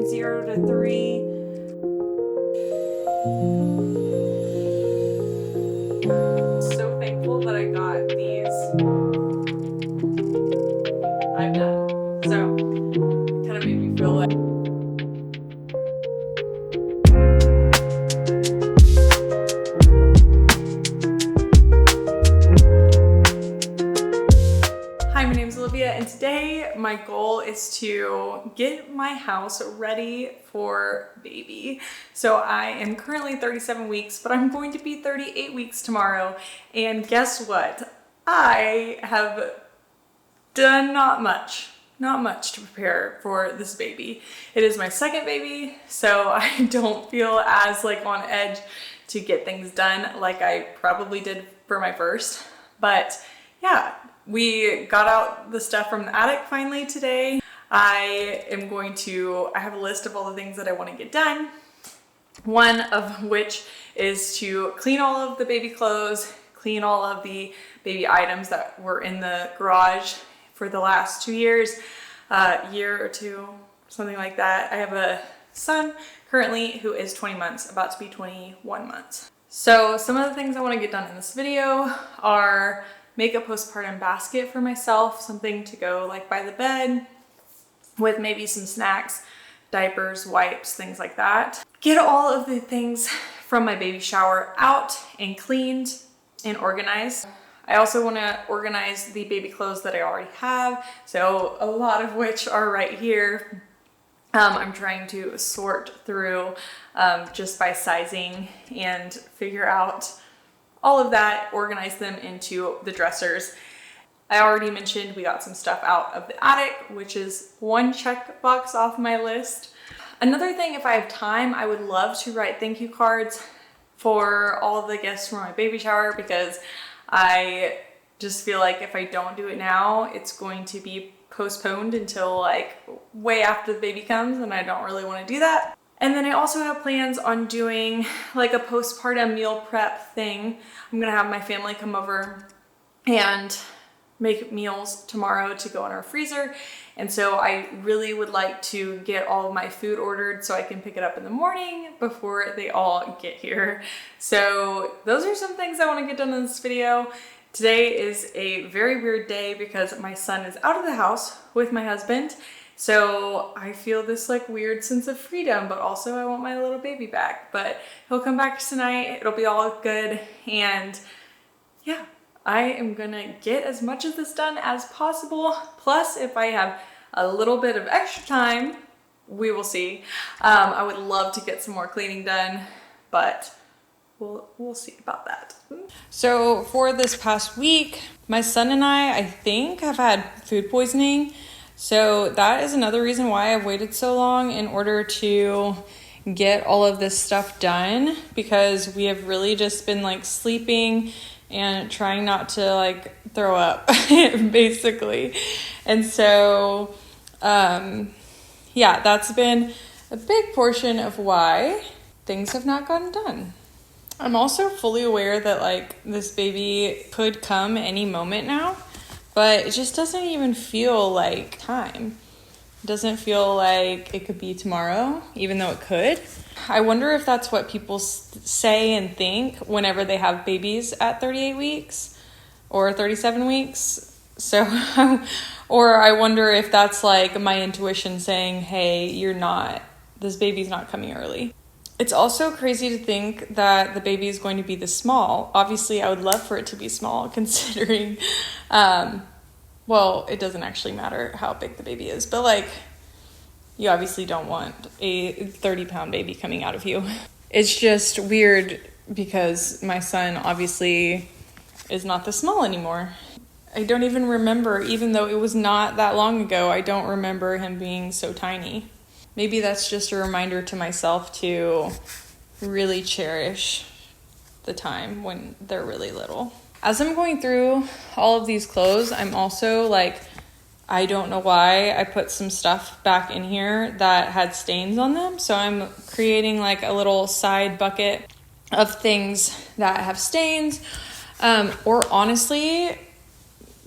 0 to 3. So thankful that I got these. I'm done. So kind of made me feel like and today my goal is to get my house ready for baby. So I am currently 37 weeks, but I'm going to be 38 weeks tomorrow. And guess what? I have done not much to prepare for this baby. It is my second baby, so I don't feel as like on edge to get things done like I probably did for my first. But yeah, we got out the stuff from the attic finally today. I have a list of all the things that I want to get done. One of which is to clean all of the baby clothes, clean all of the baby items that were in the garage for the last 2 years, year or two, something like that. I have a son currently who is 20 months, about to be 21 months. So some of the things I want to get done in this video are make a postpartum basket for myself, something to go like by the bed with maybe some snacks, diapers, wipes, things like that. Get all of the things from my baby shower out and cleaned and organized. I also want to organize the baby clothes that I already have, so a lot of which are right here. I'm trying to sort through just by sizing and figure out all of that, organize them into the dressers. I already mentioned we got some stuff out of the attic, which is one checkbox off my list. Another thing, if I have time, I would love to write thank you cards for all of the guests for my baby shower, because I just feel like if I don't do it now, it's going to be postponed until like way after the baby comes, and I don't really want to do that. And then I also have plans on doing like a postpartum meal prep thing. I'm gonna have my family come over and make meals tomorrow to go in our freezer. And so I really would like to get all of my food ordered so I can pick it up in the morning before they all get here. So those are some things I want to get done in this video. Today is a very weird day because my son is out of the house with my husband. So I feel this like weird sense of freedom, but also I want my little baby back. But he'll come back tonight, it'll be all good. And yeah, I am gonna get as much of this done as possible. Plus, if I have a little bit of extra time, we will see. I would love to get some more cleaning done, but we'll see about that. So for this past week, my son and I think have had food poisoning. So that is another reason why I've waited so long in order to get all of this stuff done, because we have really just been like sleeping and trying not to like throw up basically. And so, yeah, that's been a big portion of why things have not gotten done. I'm also fully aware that like this baby could come any moment now. But it just doesn't even feel like time. It doesn't feel like it could be tomorrow, even though it could. I wonder if that's what people say and think whenever they have babies at 38 weeks or 37 weeks. So, or I wonder if that's like my intuition saying, hey, this baby's not coming early. It's also crazy to think that the baby is going to be this small. Obviously, I would love for it to be small, considering, well, it doesn't actually matter how big the baby is, but like, you obviously don't want a 30-pound baby coming out of you. It's just weird because my son obviously is not this small anymore. I don't even remember, even though it was not that long ago, I don't remember him being so tiny. Maybe that's just a reminder to myself to really cherish the time when they're really little. As I'm going through all of these clothes, I'm also like, I don't know why I put some stuff back in here that had stains on them. So I'm creating like a little side bucket of things that have stains. Or honestly,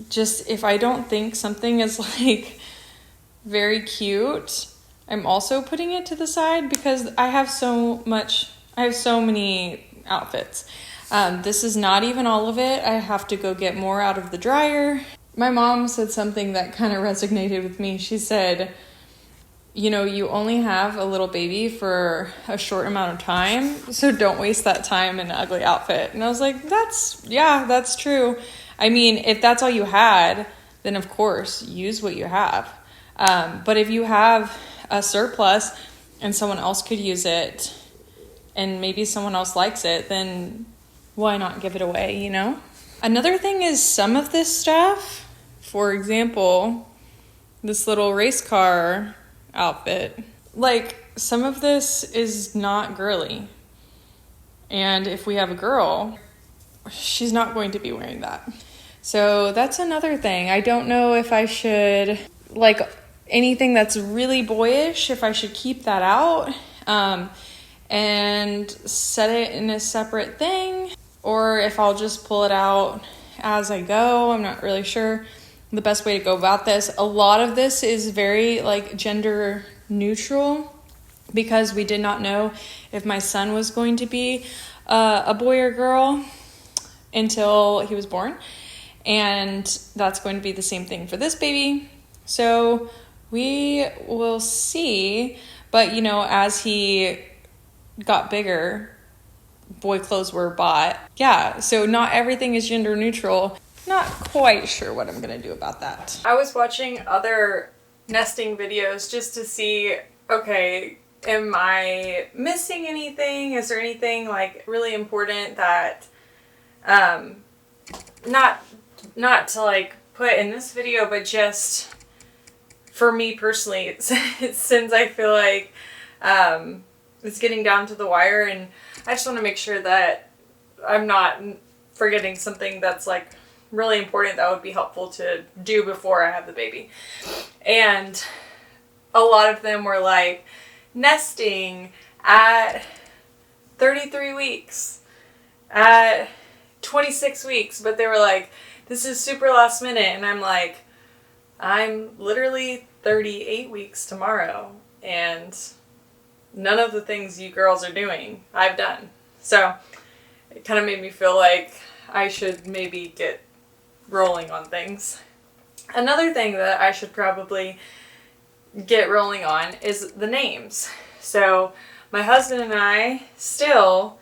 just if I don't think something is like very cute, I'm also putting it to the side because I have so many outfits. This is not even all of it. I have to go get more out of the dryer. My mom said something that kind of resonated with me. She said, you know, you only have a little baby for a short amount of time, so don't waste that time in an ugly outfit. And I was like, that's true. I mean, if that's all you had, then of course, use what you have. But if you have a surplus and someone else could use it, and maybe someone else likes it, then why not give it away, you know? Another thing is some of this stuff, for example, this little race car outfit, like some of this is not girly. And if we have a girl, she's not going to be wearing that. So that's another thing. I don't know if I should, like anything that's really boyish, if I should keep that out and set it in a separate thing, or if I'll just pull it out as I go. I'm not really sure the best way to go about this. A lot of this is very like gender neutral because we did not know if my son was going to be a boy or girl until he was born, and that's going to be the same thing for this baby. So we will see, but you know, as he got bigger, boy clothes were bought. Yeah, so not everything is gender neutral. Not quite sure what I'm gonna do about that. I was watching other nesting videos just to see, okay, am I missing anything? Is there anything like really important that not to like put in this video, but just for me personally, since I feel like it's getting down to the wire, and I just want to make sure that I'm not forgetting something that's like really important that would be helpful to do before I have the baby. And a lot of them were like nesting at 33 weeks, at 26 weeks, but they were like, this is super last minute. And I'm like, I'm literally 38 weeks tomorrow, and none of the things you girls are doing, I've done. So it kind of made me feel like I should maybe get rolling on things. Another thing that I should probably get rolling on is the names. So my husband and I still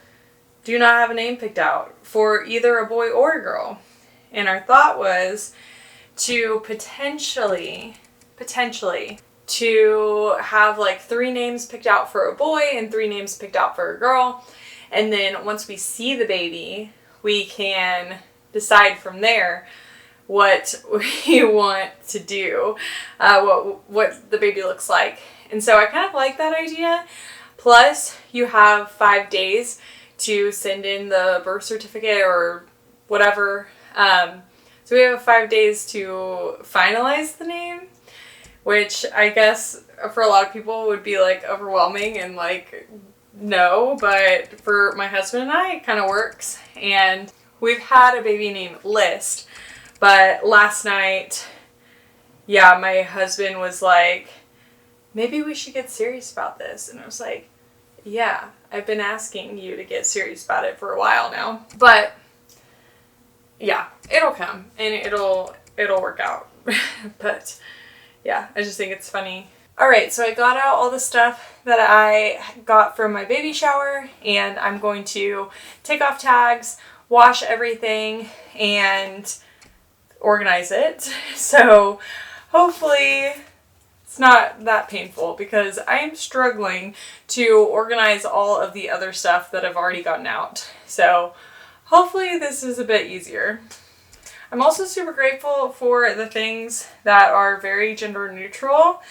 do not have a name picked out for either a boy or a girl. And our thought was to potentially to have like 3 names picked out for a boy and 3 names picked out for a girl. And then once we see the baby, we can decide from there what we want to do, what the baby looks like. And so I kind of like that idea. Plus, you have 5 days to send in the birth certificate or whatever. So we have 5 days to finalize the name, which I guess for a lot of people would be like overwhelming and like, no, but for my husband and I, it kind of works. And we've had a baby name list, but last night, yeah, my husband was like, maybe we should get serious about this. And I was like, yeah, I've been asking you to get serious about it for a while now. But yeah, it'll come and it'll work out. But yeah, I just think it's funny. Alright, so I got out all the stuff that I got from my baby shower, and I'm going to take off tags, wash everything, and organize it. So hopefully it's not that painful, because I am struggling to organize all of the other stuff that I've already gotten out. So hopefully this is a bit easier. I'm also super grateful for the things that are very gender neutral,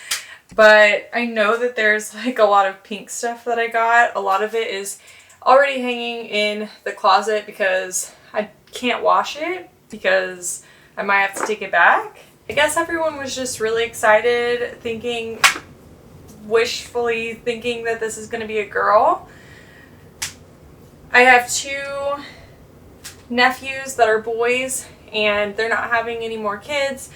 but I know that there's like a lot of pink stuff that I got. A lot of it is already hanging in the closet because I can't wash it because I might have to take it back. I guess everyone was just really excited, wishfully thinking that this is going to be a girl. I have 2 nephews that are boys, and they're not having any more kids,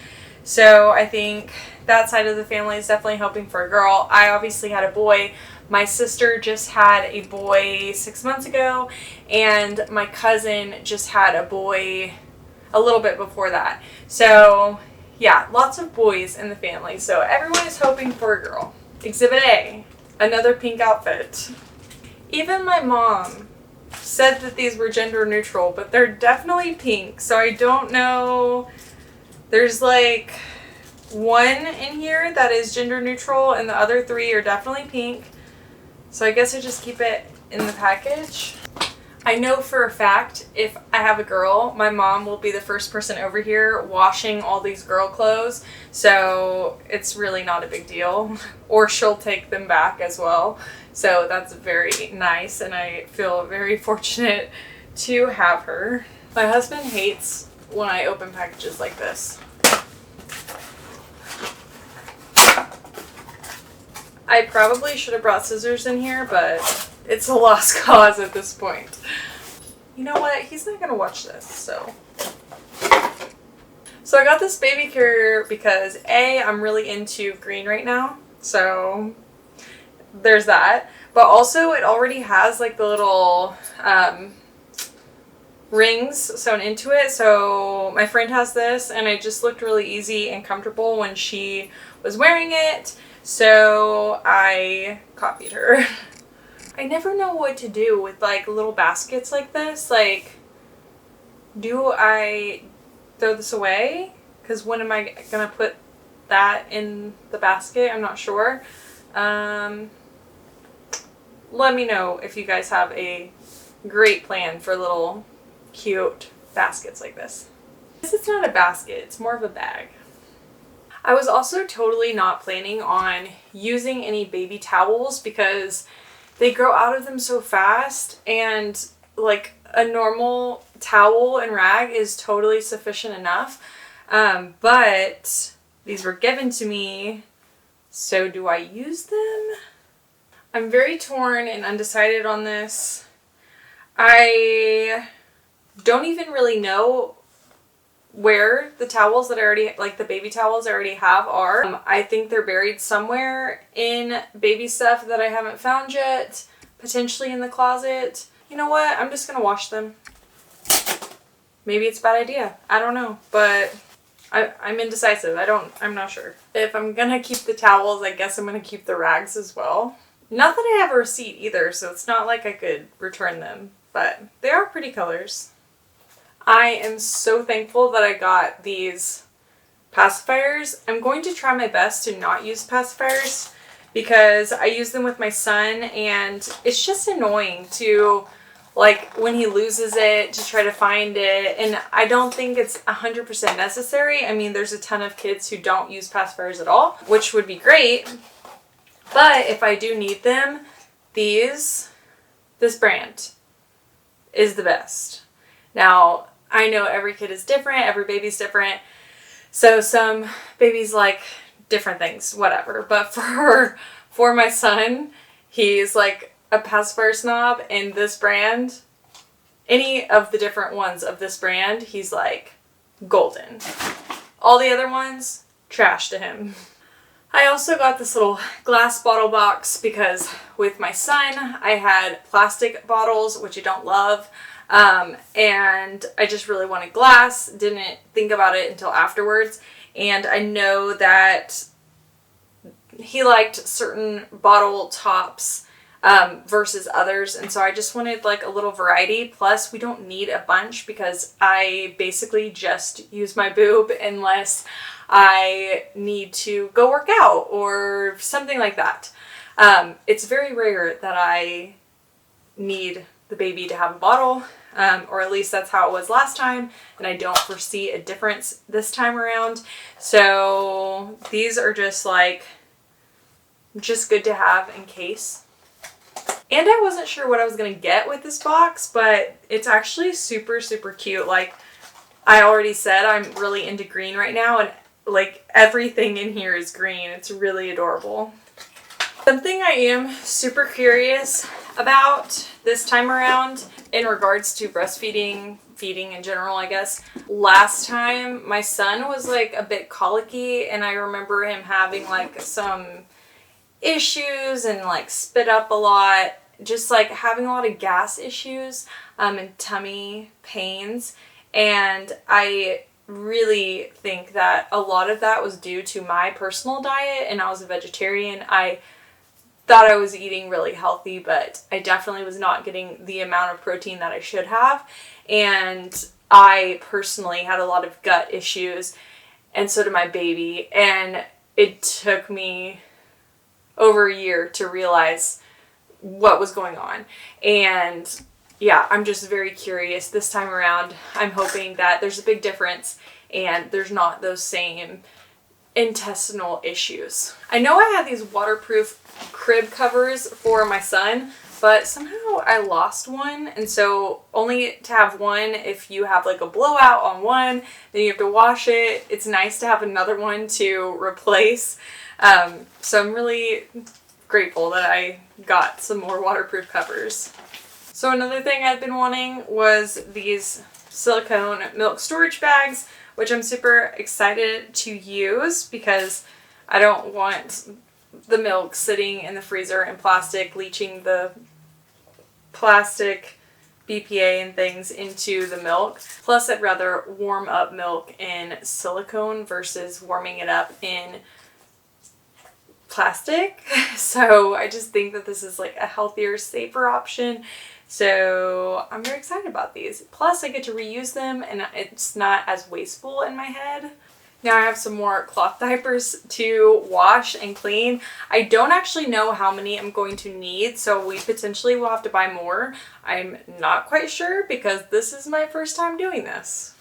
so I think that side of the family is definitely hoping for a girl. I obviously had a boy. My sister just had a boy 6 months ago, and my cousin just had a boy a little bit before that. So yeah, lots of boys in the family. So everyone is hoping for a girl. Exhibit A, another pink outfit. Even my mom said that these were gender neutral, but they're definitely pink. So I don't know. There's like one in here that is gender neutral, and the other three are definitely pink. So I guess I just keep it in the package. I know for a fact if I have a girl, my mom will be the first person over here washing all these girl clothes. So it's really not a big deal. Or she'll take them back as well. So that's very nice, and I feel very fortunate to have her. My husband hates when I open packages like this. I probably should have brought scissors in here, but it's a lost cause at this point. You know what? He's not gonna watch this, so. So I got this baby carrier because A, I'm really into green right now, so there's that. But also it already has like the little rings sewn into it. So my friend has this, and it just looked really easy and comfortable when she was wearing it. So I copied her. I never know what to do with like little baskets like this. Like, do I throw this away? Because when am I gonna put that in the basket? I'm not sure. Let me know if you guys have a great plan for little cute baskets like this. This is not a basket, it's more of a bag. I was also totally not planning on using any baby towels because they grow out of them so fast, and like a normal towel and rag is totally sufficient enough. But these were given to me, so do I use them? I'm very torn and undecided on this. I don't even really know where the towels that I already, like the baby towels I already have are. I think they're buried somewhere in baby stuff that I haven't found yet, potentially in the closet. You know what? I'm just gonna wash them. Maybe it's a bad idea. I don't know, but I'm indecisive. I'm not sure. If I'm gonna keep the towels, I guess I'm gonna keep the rags as well. Not that I have a receipt either, so it's not like I could return them, but they are pretty colors. I am so thankful that I got these pacifiers. I'm going to try my best to not use pacifiers because I use them with my son, and it's just annoying to, like, when he loses it, to try to find it. And I don't think it's 100% necessary. I mean, there's a ton of kids who don't use pacifiers at all, which would be great. But if I do need them, this brand is the best. Now, I know every kid is different, every baby's different, so some babies like different things, whatever. But for my son, he's like a pacifier snob, and this brand, any of the different ones of this brand, he's like golden. All the other ones, trash to him. I also got this little glass bottle box because with my son, I had plastic bottles, which I don't love. And I just really wanted glass, didn't think about it until afterwards. And I know that he liked certain bottle tops versus others, and so I just wanted like a little variety. Plus, we don't need a bunch because I basically just use my boob unless I need to go work out or something like that. It's very rare that I need the baby to have a bottle, or at least that's how it was last time, and I don't foresee a difference this time around. So these are just good to have in case. And I wasn't sure what I was gonna get with this box, but it's actually super, super cute. Like I already said, I'm really into green right now, and like everything in here is green. It's really adorable. Something I am super curious about this time around in regards to breastfeeding feeding in general, I guess. Last time my son was like a bit colicky, and I remember him having like some issues and like spit up a lot, just like having a lot of gas issues and tummy pains. And I really think that a lot of that was due to my personal diet, and I was a vegetarian. I thought I was eating really healthy, but I definitely was not getting the amount of protein that I should have. And I personally had a lot of gut issues, and so did my baby. And it took me over a year to realize what was going on. And yeah, I'm just very curious this time around. I'm hoping that there's a big difference and there's not those same intestinal issues. I know I had these waterproof crib covers for my son, but somehow I lost one, and so only to have one if you have like a blowout on one, then you have to wash it. It's nice to have another one to replace. So I'm really grateful that I got some more waterproof covers. So another thing I've been wanting was these silicone milk storage bags, which I'm super excited to use because I don't want the milk sitting in the freezer in plastic, leaching the plastic BPA and things into the milk. Plus, I'd rather warm up milk in silicone versus warming it up in plastic. So I just think that this is like a healthier, safer option. So I'm very excited about these. Plus I get to reuse them and it's not as wasteful in my head. Now I have some more cloth diapers to wash and clean. I don't actually know how many I'm going to need, so we potentially will have to buy more. I'm not quite sure because this is my first time doing this.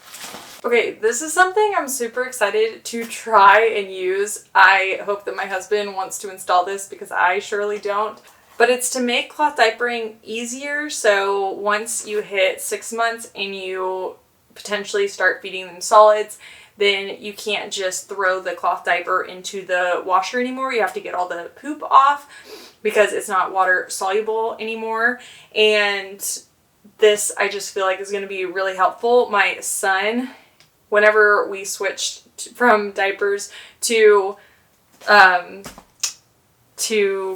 Okay, this is something I'm super excited to try and use. I hope that my husband wants to install this because I surely don't. But it's to make cloth diapering easier. So once you hit 6 months and you potentially start feeding them solids, then you can't just throw the cloth diaper into the washer anymore. You have to get all the poop off because it's not water soluble anymore. And this, I just feel like, is going to be really helpful. My son, whenever we switched from diapers to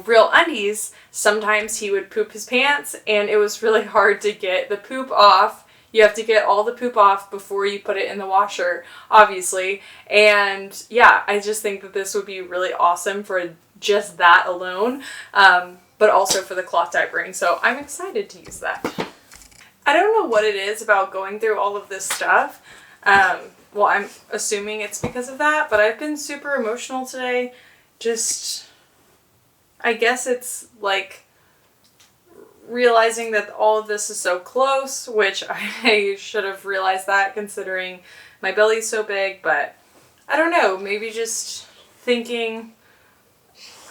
real undies, sometimes he would poop his pants and it was really hard to get the poop off. You have to get all the poop off before you put it in the washer, obviously. And yeah, I just think that this would be really awesome for just that alone, but also for the cloth diapering. So I'm excited to use that. I don't know what it is about going through all of this stuff. Well, I'm assuming it's because of that, but I've been super emotional today. I guess it's like realizing that all of this is so close, which I should have realized that considering my belly's so big, but I don't know, maybe just thinking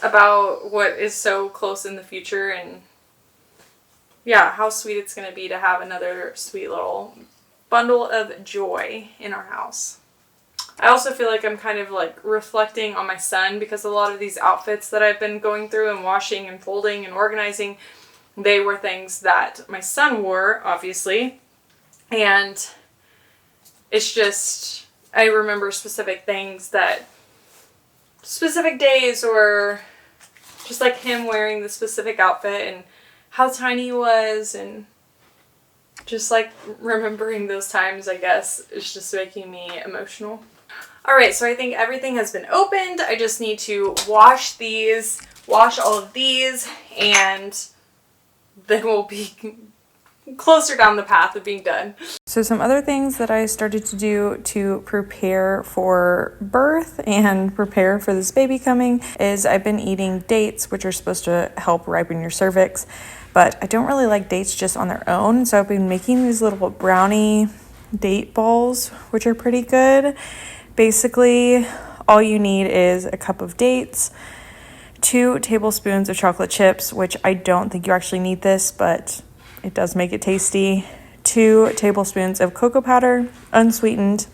about what is so close in the future and yeah, how sweet it's going to be to have another sweet little bundle of joy in our house. I also feel like I'm kind of like reflecting on my son because a lot of these outfits that I've been going through and washing and folding and organizing, they were things that my son wore, obviously. And it's just, I remember specific things specific days or just like him wearing the specific outfit and how tiny he was and just like remembering those times, I guess, is just making me emotional. Alright, so I think everything has been opened. I just need to wash all of these, and then we'll be closer down the path of being done. So some other things that I started to do to prepare for birth and prepare for this baby coming is I've been eating dates, which are supposed to help ripen your cervix, but I don't really like dates just on their own, so I've been making these little brownie date balls, which are pretty good. Basically, all you need is a cup of dates, 2 tablespoons of chocolate chips, which I don't think you actually need this, but it does make it tasty, 2 tablespoons of cocoa powder, unsweetened,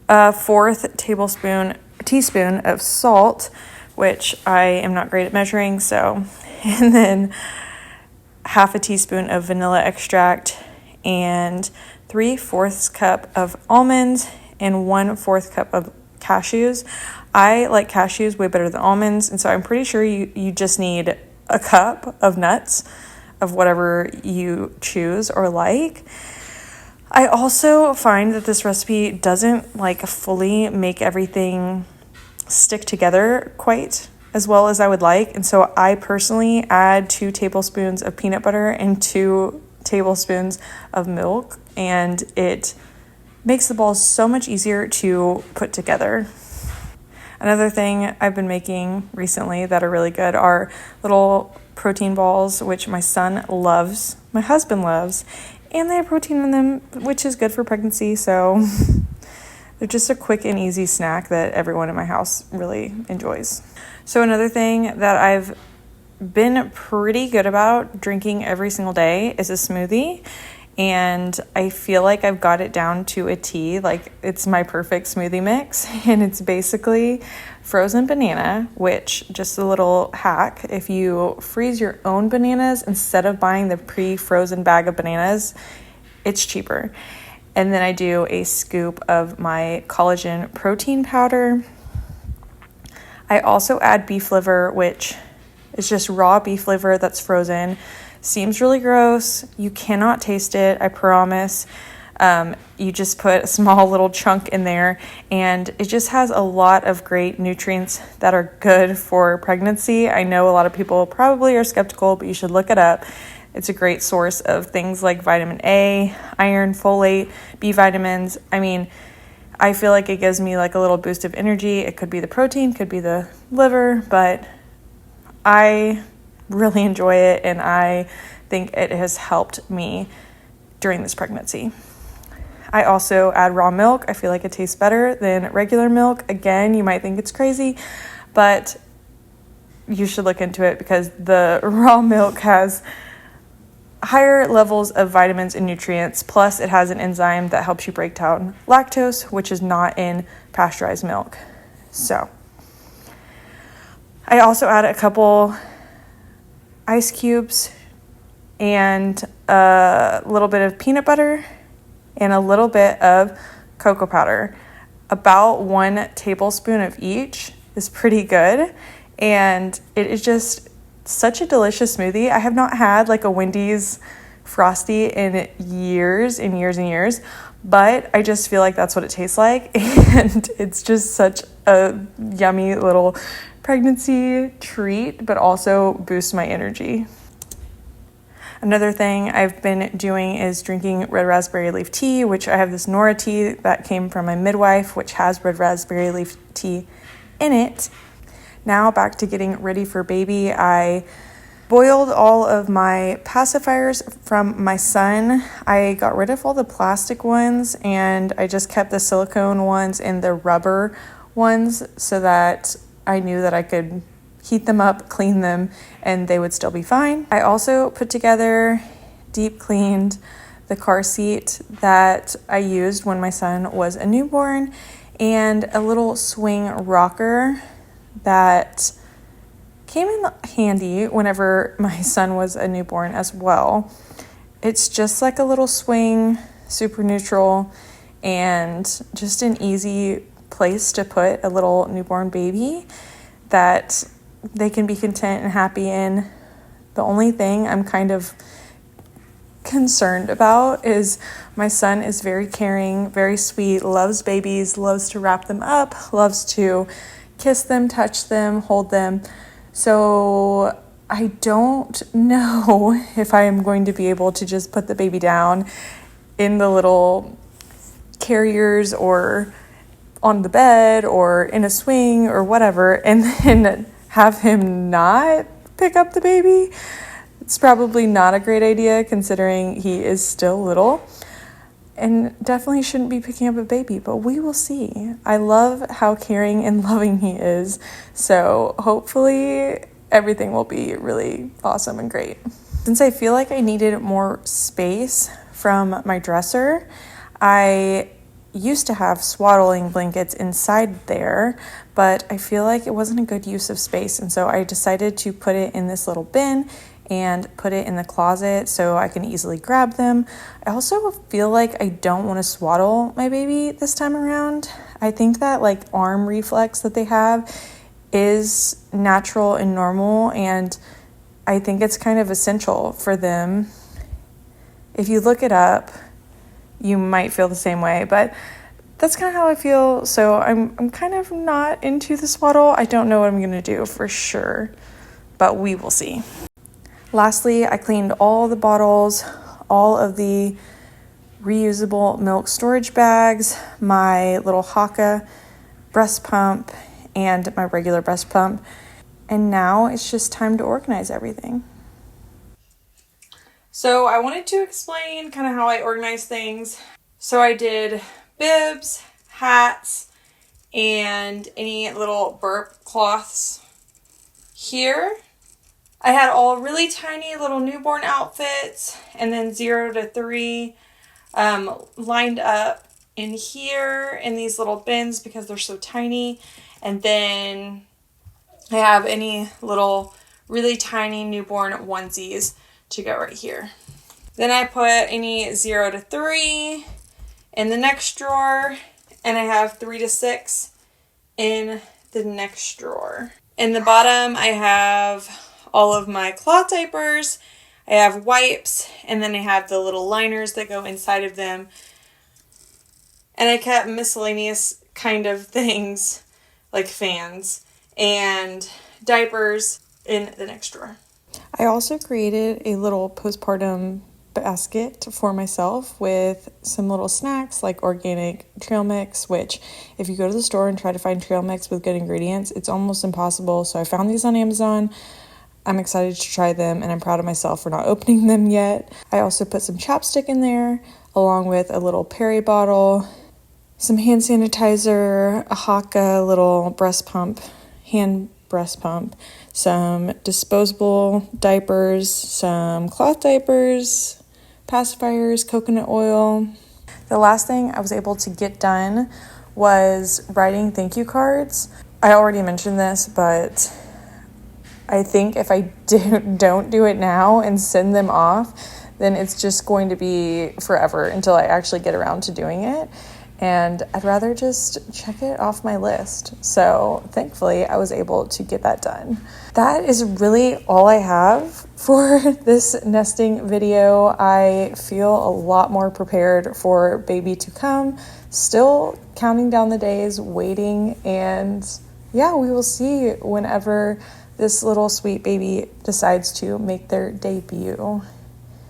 a 1/4 teaspoon of salt, which I am not great at measuring, so, and then 1/2 teaspoon of vanilla extract, and 3/4 cup of almonds and 1/4 cup of cashews. I like cashews way better than almonds, and so I'm pretty sure you just need a cup of nuts of whatever you choose or like. I also find that this recipe doesn't like fully make everything stick together quite as well as I would like, and so I personally add 2 tablespoons of peanut butter and 2 tablespoons of milk, and it makes the balls so much easier to put together. Another thing I've been making recently that are really good are little protein balls, which my son loves, my husband loves, and they have protein in them, which is good for pregnancy, so they're just a quick and easy snack that everyone in my house really enjoys. So another thing that I've been pretty good about drinking every single day is a smoothie, and I feel like I've got it down to a T. Like, it's my perfect smoothie mix, and it's basically frozen banana, which, just a little hack, if you freeze your own bananas instead of buying the pre-frozen bag of bananas, it's cheaper. And then I do a scoop of my collagen protein powder. I also add beef liver, which is just raw beef liver that's frozen. Seems really gross. You cannot taste it, I promise. You just put a small little chunk in there, and it just has a lot of great nutrients that are good for pregnancy. I know a lot of people probably are skeptical, but you should look it up. It's a great source of things like vitamin A, iron, folate, B vitamins. I mean, I feel like it gives me like a little boost of energy. It could be the protein, could be the liver, but I really enjoy it, and I think it has helped me during this pregnancy. I also add raw milk. I feel like it tastes better than regular milk. Again, you might think it's crazy, but you should look into it because the raw milk has higher levels of vitamins and nutrients, plus it has an enzyme that helps you break down lactose, which is not in pasteurized milk. So I also add a couple ice cubes and a little bit of peanut butter and a little bit of cocoa powder. About 1 tablespoon of each is pretty good, and it is just such a delicious smoothie. I have not had like a Wendy's Frosty in years and years and years, but I just feel like that's what it tastes like, and it's just such a yummy little pregnancy treat, but also boosts my energy. Another thing I've been doing is drinking red raspberry leaf tea, which I have this Nora tea that came from my midwife, which has red raspberry leaf tea in it. Now back to getting ready for baby. I boiled all of my pacifiers from my son. I got rid of all the plastic ones, and I just kept the silicone ones and the rubber ones so that I knew that I could heat them up, clean them, and they would still be fine. I also put together, deep cleaned the car seat that I used when my son was a newborn, and a little swing rocker that came in handy whenever my son was a newborn as well. It's just like a little swing, super neutral, and just an easy place to put a little newborn baby that they can be content and happy in. The only thing I'm kind of concerned about is my son is very caring, very sweet, loves babies, loves to wrap them up, loves to kiss them, touch them, hold them. So I don't know if I am going to be able to just put the baby down in the little carriers or on the bed or in a swing or whatever, and then have him not pick up the baby. It's probably not a great idea considering he is still little and definitely shouldn't be picking up a baby, but we will see. I love how caring and loving he is, so hopefully everything will be really awesome and great. Since I feel like I needed more space from my dresser, I used to have swaddling blankets inside there, but I feel like it wasn't a good use of space, and so I decided to put it in this little bin and put it in the closet so I can easily grab them. I also feel like I don't want to swaddle my baby this time around. I think that like arm reflex that they have is natural and normal, and I think it's kind of essential for them. If you look it up, you might feel the same way, but that's kind of how I feel. So I'm kind of not into the swaddle. I don't know what I'm going to do for sure, but we will see. Lastly, I cleaned all the bottles, all of the reusable milk storage bags, my little Haka breast pump, and my regular breast pump. And now it's just time to organize everything. So I wanted to explain kind of how I organize things. So I did bibs, hats, and any little burp cloths here. I had all really tiny little newborn outfits, and then 0 to 3 lined up in here in these little bins because they're so tiny. And then I have any little really tiny newborn onesies to go right here. Then I put any 0 to 3 in the next drawer, and I have 3 to 6 in the next drawer. In the bottom, I have all of my cloth diapers, I have wipes, and then I have the little liners that go inside of them. And I kept miscellaneous kind of things like fans and diapers in the next drawer. I also created a little postpartum basket for myself with some little snacks like organic trail mix, which if you go to the store and try to find trail mix with good ingredients, it's almost impossible. So I found these on Amazon. I'm excited to try them, and I'm proud of myself for not opening them yet. I also put some chapstick in there, along with a little Perry bottle, some hand sanitizer, a Haka little breast pump, hand breast pump, some disposable diapers, some cloth diapers, pacifiers, coconut oil. The last thing I was able to get done was writing thank you cards. I already mentioned this, but I think if I don't do it now and send them off, then it's just going to be forever until I actually get around to doing it. And I'd rather just check it off my list. So thankfully, I was able to get that done. That is really all I have for this nesting video. I feel a lot more prepared for baby to come. Still counting down the days, waiting, and yeah, we will see whenever this little sweet baby decides to make their debut.